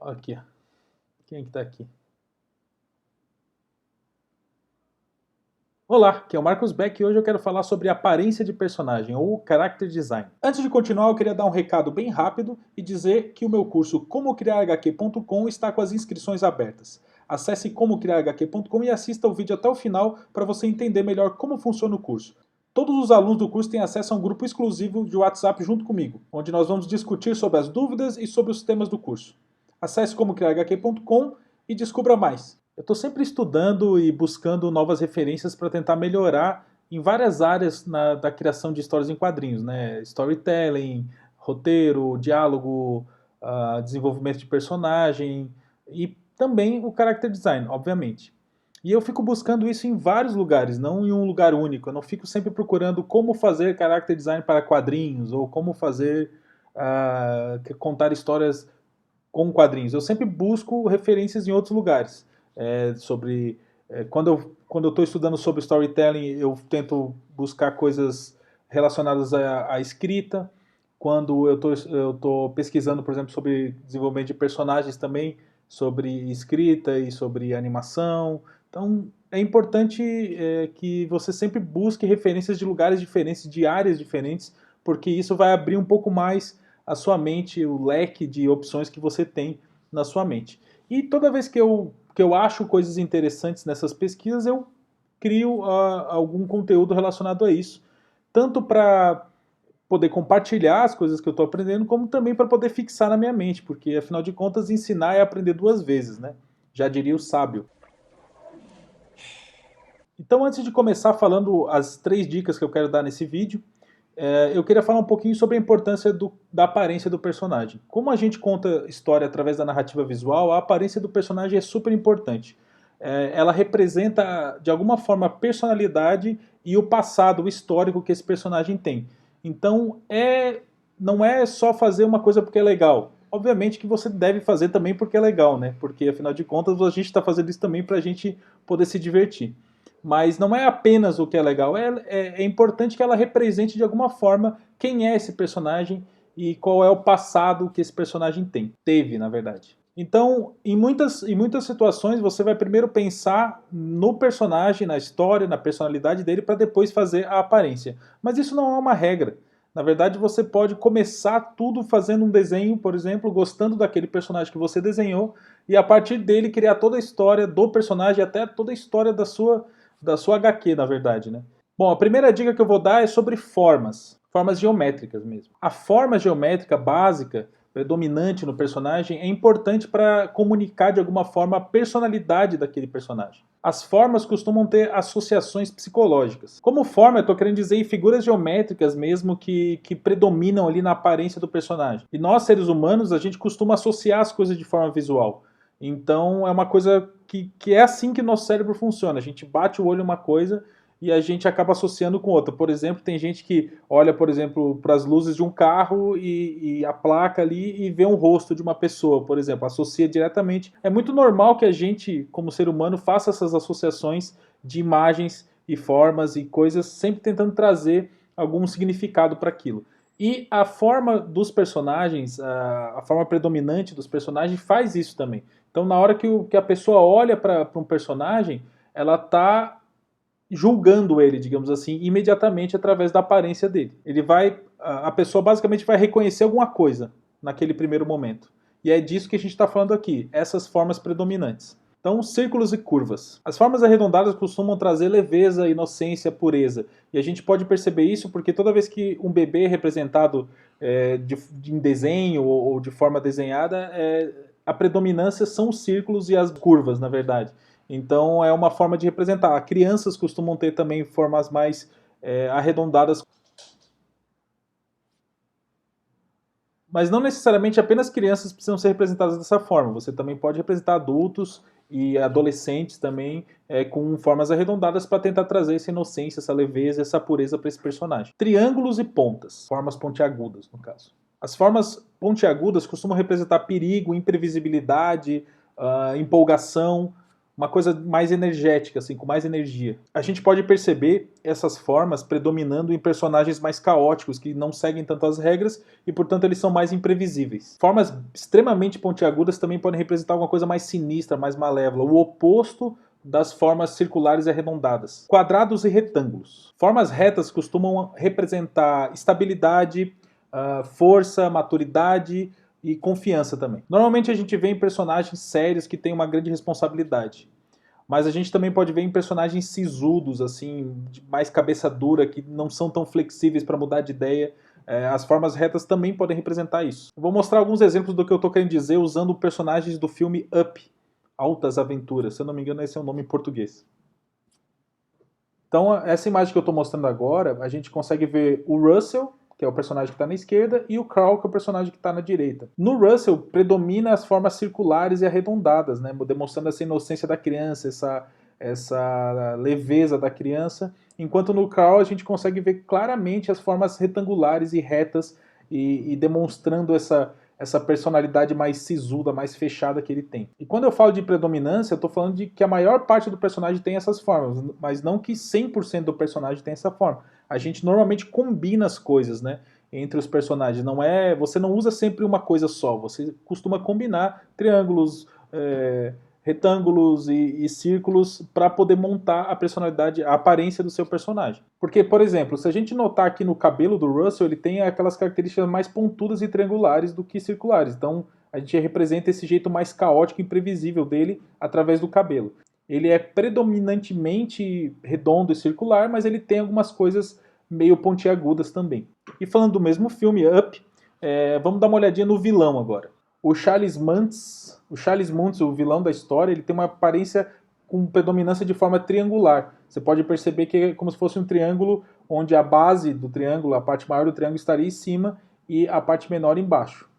Aqui, ó. Quem é que tá aqui? Olá, aqui é o Marcos Beck e hoje eu quero falar sobre aparência de personagem, ou character design. Antes de continuar, eu queria dar um recado bem rápido e dizer que o meu curso comocriarhq.com está com as inscrições abertas. Acesse comocriarhq.com e assista o vídeo até o final para você entender melhor como funciona o curso. Todos os alunos do curso têm acesso a um grupo exclusivo de WhatsApp junto comigo, onde nós vamos discutir sobre as dúvidas e sobre os temas do curso. Acesse comocriarhq.com e descubra mais. Eu estou sempre estudando e buscando novas referências para tentar melhorar em várias áreas da criação de histórias em quadrinhos, né? Storytelling, roteiro, diálogo, desenvolvimento de personagem e também o character design, obviamente. E eu fico buscando isso em vários lugares, não em um lugar único. Eu não fico sempre procurando como fazer character design para quadrinhos ou como fazer contar histórias com quadrinhos. Eu sempre busco referências em outros lugares. Quando eu estou estudando sobre storytelling, eu tento buscar coisas relacionadas à escrita. Quando eu tô pesquisando, por exemplo, sobre desenvolvimento de personagens também, sobre escrita e sobre animação. Então, é importante que você sempre busque referências de lugares diferentes, de áreas diferentes, porque isso vai abrir um pouco mais a sua mente, o leque de opções que você tem na sua mente. E toda vez que eu acho coisas interessantes nessas pesquisas, eu crio algum conteúdo relacionado a isso, tanto para poder compartilhar as coisas que eu estou aprendendo, como também para poder fixar na minha mente, porque afinal de contas ensinar é aprender duas vezes, né? Já diria o sábio. Então, antes de começar falando as 3 dicas que eu quero dar nesse vídeo, eu queria falar um pouquinho sobre a importância da aparência do personagem. Como a gente conta história através da narrativa visual, a aparência do personagem é super importante. Ela representa, de alguma forma, a personalidade e o passado, o histórico que esse personagem tem. Então, não é só fazer uma coisa porque é legal. Obviamente que você deve fazer também porque é legal, né? Porque, afinal de contas, a gente está fazendo isso também para a gente poder se divertir. Mas não é apenas o que é legal, é importante que ela represente de alguma forma quem é esse personagem e qual é o passado que esse personagem teve, na verdade. Então, em muitas situações, você vai primeiro pensar no personagem, na história, na personalidade dele, para depois fazer a aparência. Mas isso não é uma regra. Na verdade, você pode começar tudo fazendo um desenho, por exemplo, gostando daquele personagem que você desenhou, e a partir dele criar toda a história do personagem, até toda a história da sua HQ, na verdade, né? Bom, a primeira dica que eu vou dar é sobre formas geométricas mesmo. A forma geométrica básica, predominante no personagem, é importante para comunicar de alguma forma a personalidade daquele personagem. As formas costumam ter associações psicológicas. Como forma, eu estou querendo dizer figuras geométricas mesmo que predominam ali na aparência do personagem. E nós, seres humanos, a gente costuma associar as coisas de forma visual. Então é uma coisa que é assim que nosso cérebro funciona. A gente bate o olho em uma coisa e a gente acaba associando com outra. Por exemplo, tem gente que olha, por exemplo, para as luzes de um carro e a placa ali e vê um rosto de uma pessoa, por exemplo, associa diretamente. É muito normal que a gente, como ser humano, faça essas associações de imagens e formas e coisas, sempre tentando trazer algum significado para aquilo. E a forma dos personagens, a forma predominante dos personagens faz isso também. Então, na hora que a pessoa olha para um personagem, ela está julgando ele, digamos assim, imediatamente através da aparência dele. A pessoa basicamente vai reconhecer alguma coisa naquele primeiro momento. E é disso que a gente está falando aqui, essas formas predominantes. Então, círculos e curvas. As formas arredondadas costumam trazer leveza, inocência, pureza. E a gente pode perceber isso porque toda vez que um bebê é representado em desenho ou de forma desenhada, a predominância são os círculos e as curvas, na verdade. Então é uma forma de representar. Crianças costumam ter também formas mais arredondadas. Mas não necessariamente apenas crianças precisam ser representadas dessa forma. Você também pode representar adultos e adolescentes também com formas arredondadas para tentar trazer essa inocência, essa leveza, essa pureza para esse personagem. Triângulos e pontas, formas pontiagudas no caso. As formas pontiagudas costumam representar perigo, imprevisibilidade, empolgação. uma coisa mais energética, assim, com mais energia. A gente pode perceber essas formas predominando em personagens mais caóticos, que não seguem tanto as regras e, portanto, eles são mais imprevisíveis. Formas extremamente pontiagudas também podem representar alguma coisa mais sinistra, mais malévola, o oposto das formas circulares e arredondadas. Quadrados e retângulos. Formas retas costumam representar estabilidade, força, maturidade e confiança também. Normalmente a gente vê em personagens sérios que têm uma grande responsabilidade. Mas a gente também pode ver em personagens sisudos, assim, de mais cabeça dura, que não são tão flexíveis para mudar de ideia. As formas retas também podem representar isso. Eu vou mostrar alguns exemplos do que eu estou querendo dizer usando personagens do filme Up, Altas Aventuras. Se eu não me engano, esse é o nome em português. Então, essa imagem que eu estou mostrando agora, a gente consegue ver o Russell, que é o personagem que está na esquerda, e o Carl, que é o personagem que está na direita. No Russell, predomina as formas circulares e arredondadas, né, demonstrando essa inocência da criança, essa leveza da criança, enquanto no Carl a gente consegue ver claramente as formas retangulares e retas e demonstrando essa personalidade mais sisuda, mais fechada que ele tem. E quando eu falo de predominância, eu estou falando de que a maior parte do personagem tem essas formas, mas não que 100% do personagem tem essa forma. A gente normalmente combina as coisas, né, entre os personagens. Você não usa sempre uma coisa só, você costuma combinar triângulos, retângulos e círculos para poder montar a personalidade, a aparência do seu personagem. Porque, por exemplo, se a gente notar aqui no cabelo do Russell, ele tem aquelas características mais pontudas e triangulares do que circulares. Então, a gente representa esse jeito mais caótico e imprevisível dele através do cabelo. Ele é predominantemente redondo e circular, mas ele tem algumas coisas meio pontiagudas também. E falando do mesmo filme, Up, vamos dar uma olhadinha no vilão agora. O Charles Muntz, o vilão da história, ele tem uma aparência com predominância de forma triangular. Você pode perceber que é como se fosse um triângulo onde a base do triângulo, a parte maior do triângulo estaria em cima e a parte menor embaixo.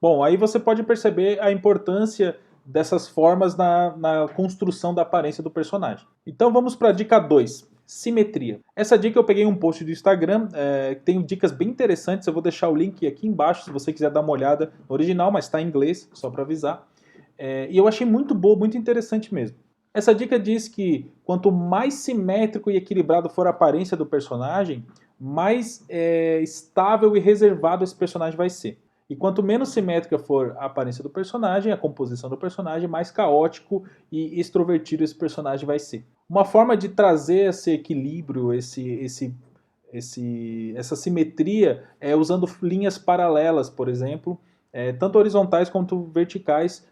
Bom, aí você pode perceber a importância dessas formas na construção da aparência do personagem. Então vamos para a dica 2. Simetria. Essa dica eu peguei um post do Instagram, tem dicas bem interessantes, eu vou deixar o link aqui embaixo se você quiser dar uma olhada no original, mas está em inglês, só para avisar. E eu achei muito boa, muito interessante mesmo. Essa dica diz que quanto mais simétrico e equilibrado for a aparência do personagem, mais estável e reservado esse personagem vai ser. E quanto menos simétrica for a aparência do personagem, a composição do personagem, mais caótico e extrovertido esse personagem vai ser. Uma forma de trazer esse equilíbrio, essa simetria, é usando linhas paralelas, por exemplo, tanto horizontais quanto verticais,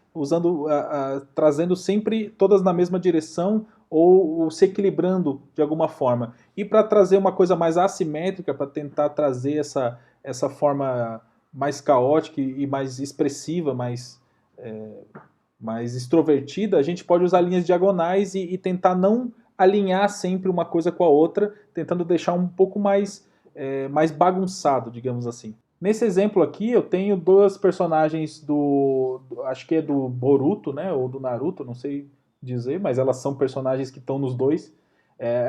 trazendo sempre todas na mesma direção ou se equilibrando de alguma forma. E para trazer uma coisa mais assimétrica, para tentar trazer essa forma mais caótica e mais expressiva, mais extrovertida, a gente pode usar linhas diagonais e tentar não alinhar sempre uma coisa com a outra, tentando deixar um pouco mais bagunçado, digamos assim. Nesse exemplo aqui, eu tenho dois personagens acho que é do Boruto, né, ou do Naruto, não sei dizer, mas elas são personagens que estão nos dois.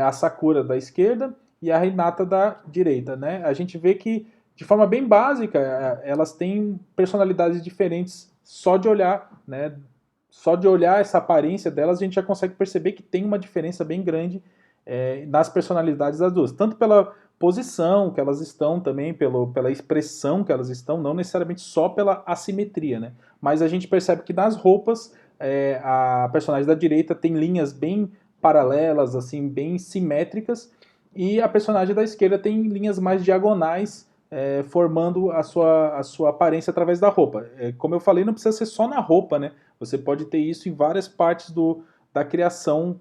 A Sakura da esquerda e a Hinata da direita, né? A gente vê que de forma bem básica, elas têm personalidades diferentes só de olhar, né? Só de olhar essa aparência delas, a gente já consegue perceber que tem uma diferença bem grande nas personalidades das duas. Tanto pela posição que elas estão também, pela expressão que elas estão, não necessariamente só pela assimetria, né? Mas a gente percebe que nas roupas, a personagem da direita tem linhas bem paralelas, assim, bem simétricas, e a personagem da esquerda tem linhas mais diagonais, formando a sua aparência através da roupa. Como eu falei, não precisa ser só na roupa, né? Você pode ter isso em várias partes da criação,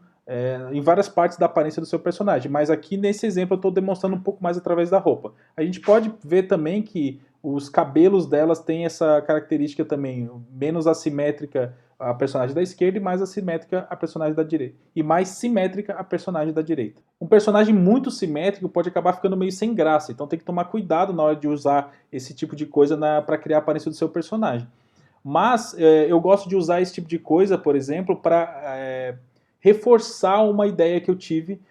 em várias partes da aparência do seu personagem. Mas aqui nesse exemplo eu estou demonstrando um pouco mais através da roupa. A gente pode ver também que os cabelos delas têm essa característica também, menos assimétrica a personagem da esquerda e mais assimétrica a personagem da direita. E mais simétrica a personagem da direita. Um personagem muito simétrico pode acabar ficando meio sem graça, então tem que tomar cuidado na hora de usar esse tipo de coisa para criar a aparência do seu personagem. Mas eu gosto de usar esse tipo de coisa, por exemplo, para reforçar uma ideia que eu tive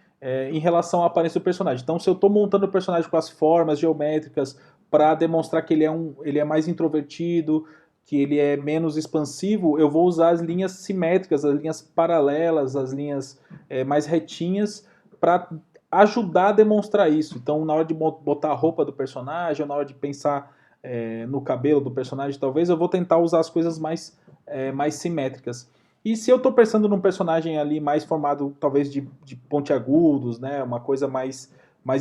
em relação à aparência do personagem. Então, se eu estou montando o personagem com as formas geométricas para demonstrar que ele é mais introvertido, que ele é menos expansivo, eu vou usar as linhas simétricas, as linhas paralelas, as linhas mais retinhas, para ajudar a demonstrar isso. Então, na hora de botar a roupa do personagem, ou na hora de pensar no cabelo do personagem, talvez eu vou tentar usar as coisas mais simétricas. E se eu estou pensando num personagem ali mais formado, talvez de pontiagudos, né, uma coisa mais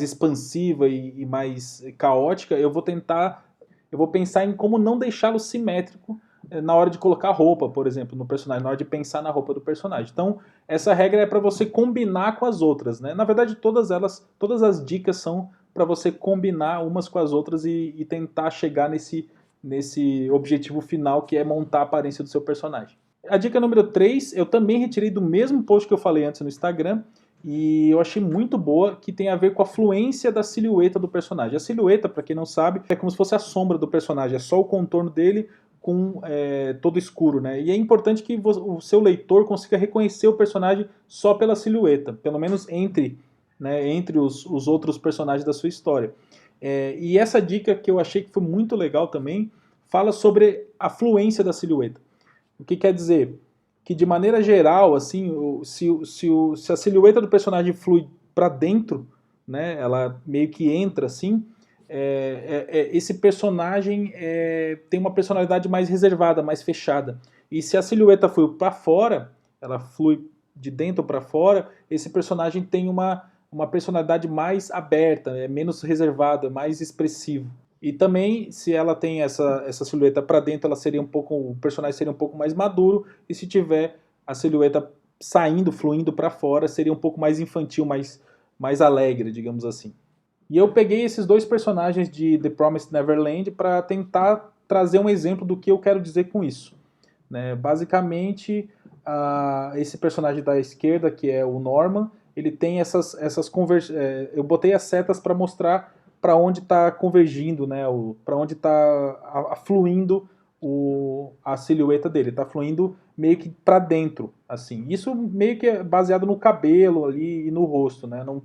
expansiva e mais caótica, eu vou pensar em como não deixá-lo simétrico na hora de colocar roupa, por exemplo, no personagem, na hora de pensar na roupa do personagem. Então, essa regra é para você combinar com as outras, né? Na verdade, todas as dicas são para você combinar umas com as outras e tentar chegar nesse objetivo final, que é montar a aparência do seu personagem. A dica número 3, eu também retirei do mesmo post que eu falei antes no Instagram, e eu achei muito boa, que tem a ver com a fluência da silhueta do personagem. A silhueta, para quem não sabe, é como se fosse a sombra do personagem, é só o contorno dele com todo escuro, né? E é importante que o seu leitor consiga reconhecer o personagem só pela silhueta, pelo menos entre os outros personagens da sua história. E essa dica que eu achei que foi muito legal também, fala sobre a fluência da silhueta. O que quer dizer? Que de maneira geral, assim, se a silhueta do personagem flui para dentro, né, ela meio que entra assim, esse personagem tem uma personalidade mais reservada, mais fechada. E se a silhueta flui para fora, ela flui de dentro para fora, esse personagem tem uma personalidade mais aberta, é menos reservada, mais expressivo. E também, se ela tem essa silhueta para dentro, o personagem seria um pouco mais maduro, e se tiver a silhueta saindo, fluindo para fora, seria um pouco mais infantil, mais alegre, digamos assim. E eu peguei esses dois personagens de The Promised Neverland para tentar trazer um exemplo do que eu quero dizer com isso. Né? Basicamente, esse personagem da esquerda, que é o Norman, ele tem essas conversões. Eu botei as setas para mostrar para onde está convergindo, né, para onde está fluindo a silhueta dele, está fluindo meio que para dentro, assim. Isso meio que é baseado no cabelo ali e no rosto, né? Não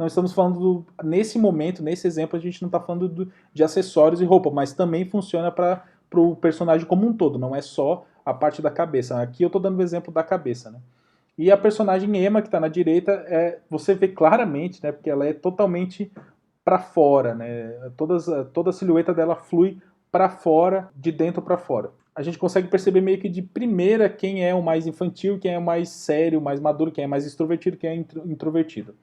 estamos falando nesse momento, nesse exemplo, a gente não está falando de acessórios e roupa, mas também funciona para o personagem como um todo, não é só a parte da cabeça. Aqui eu estou dando o exemplo da cabeça, né? E a personagem Emma, que está na direita, você vê claramente, né, porque ela é totalmente para fora, né? Toda a silhueta dela flui para fora, de dentro para fora. A gente consegue perceber meio que de primeira quem é o mais infantil, quem é o mais sério, mais maduro, quem é mais extrovertido, quem é introvertido.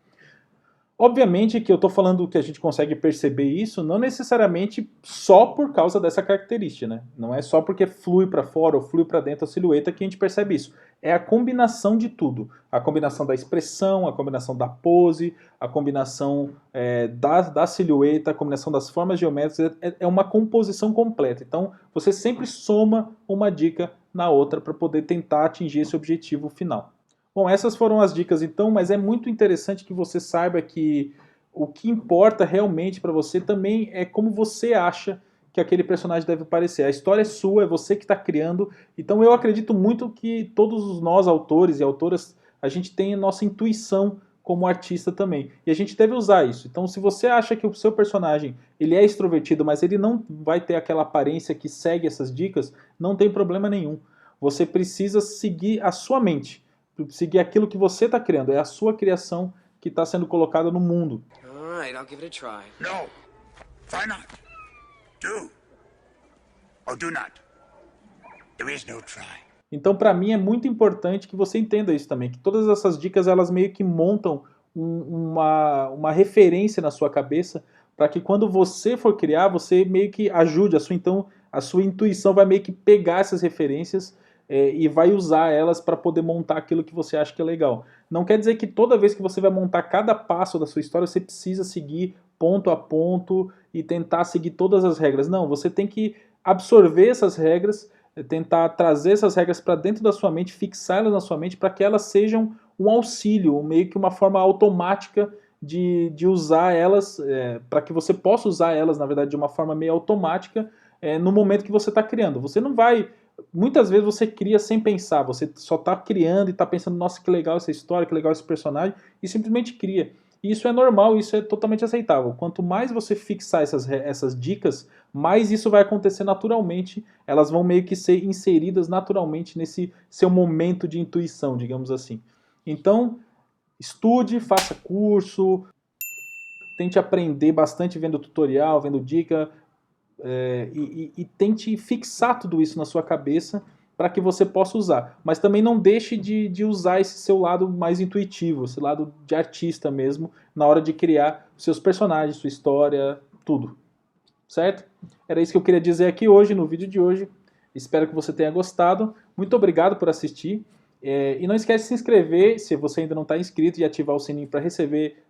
Obviamente que eu estou falando que a gente consegue perceber isso não necessariamente só por causa dessa característica, né? Não é só porque flui para fora ou flui para dentro a silhueta que a gente percebe isso. É a combinação de tudo. A combinação da expressão, a combinação da pose, a combinação da silhueta, a combinação das formas geométricas. É uma composição completa. Então, você sempre soma uma dica na outra para poder tentar atingir esse objetivo final. Bom, essas foram as dicas então, mas é muito interessante que você saiba que o que importa realmente para você também é como você acha que aquele personagem deve parecer. A história é sua, é você que está criando, então eu acredito muito que todos nós, autores e autoras, a gente tem a nossa intuição como artista também, e a gente deve usar isso. Então, se você acha que o seu personagem ele é extrovertido, mas ele não vai ter aquela aparência que segue essas dicas, não tem problema nenhum. Você precisa seguir a sua mente. Seguir aquilo que você está criando, é a sua criação que está sendo colocada no mundo. Alright, I'll give it a try. No, try not. Do. Or do not. There is no try. Então, para mim, é muito importante que você entenda isso também, que todas essas dicas, elas meio que montam uma referência na sua cabeça, para que quando você for criar, você meio que ajude, a sua intuição vai meio que pegar essas referências e vai usar elas para poder montar aquilo que você acha que é legal. Não quer dizer que toda vez que você vai montar cada passo da sua história, você precisa seguir ponto a ponto e tentar seguir todas as regras. Não, você tem que absorver essas regras, tentar trazer essas regras para dentro da sua mente, fixá-las na sua mente para que elas sejam um auxílio, meio que uma forma automática de usar elas, para que você possa usar elas, na verdade, de uma forma meio automática no momento que você está criando. Você não vai... Muitas vezes você cria sem pensar, você só está criando e está pensando, nossa, que legal essa história, que legal esse personagem, e simplesmente cria. E isso é normal, isso é totalmente aceitável. Quanto mais você fixar essas dicas, mais isso vai acontecer naturalmente, elas vão meio que ser inseridas naturalmente nesse seu momento de intuição, digamos assim. Então, estude, faça curso, tente aprender bastante vendo tutorial, vendo dica, e tente fixar tudo isso na sua cabeça para que você possa usar. Mas também não deixe de usar esse seu lado mais intuitivo, esse lado de artista mesmo, na hora de criar seus personagens, sua história, tudo. Certo? Era isso que eu queria dizer aqui hoje, no vídeo de hoje. Espero que você tenha gostado. Muito obrigado por assistir. E não esquece de se inscrever, se você ainda não está inscrito, e ativar o sininho para receber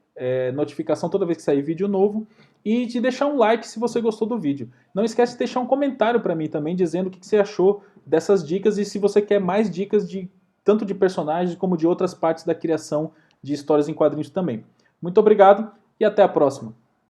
notificação toda vez que sair vídeo novo. E de deixar um like se você gostou do vídeo. Não esquece de deixar um comentário para mim também, dizendo o que você achou dessas dicas e se você quer mais dicas tanto de personagens como de outras partes da criação de histórias em quadrinhos também. Muito obrigado e até a próxima.